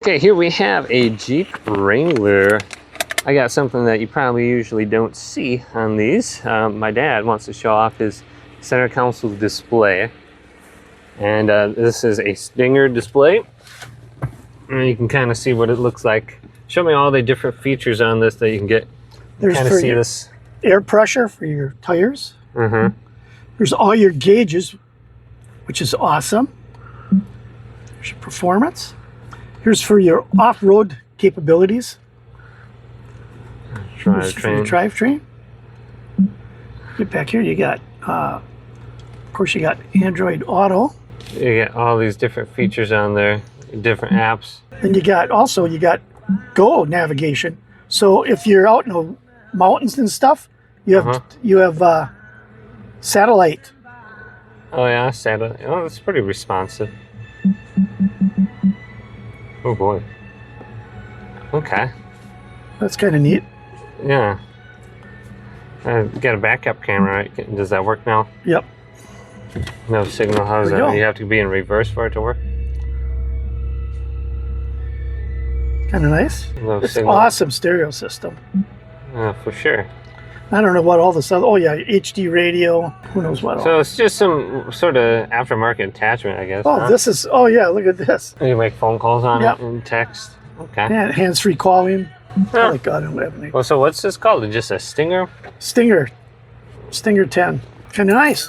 Okay, here we have a Jeep Wrangler. I got something that you probably usually don't see on these. My dad wants to show off his center console display. And this is a Stinger display. And you can kind of see what it looks like. Show me all the different features on this that you can get. There's kind of see this. Air pressure for your tires. Mm-hmm. There's all your gauges, which is awesome. There's your performance. Here's for your off-road capabilities. Drivetrain. Get back here. You got, of course, you got Android Auto. You get all these different features on there, different apps. And you got Go navigation. So if you're out in the mountains and stuff, you have satellite. Oh yeah, satellite. Oh, that's pretty responsive. Oh boy. Okay. That's kind of neat. Yeah. Got a backup camera, right? Does that work now? Yep. No signal. How does that? You have to be in reverse for it to work? Kind of nice. No it's signal. Awesome stereo system. For sure. I don't know what all this other. Oh yeah, HD radio. Who knows what? So it's just some sort of aftermarket attachment, I guess. Oh, huh? This is. Oh yeah, look at this. You make phone calls on it and text. Okay. Yeah, hands-free calling. Oh my God, I don't have any. Well, so what's this called? Just a Stinger? Stinger 10. Kind of nice.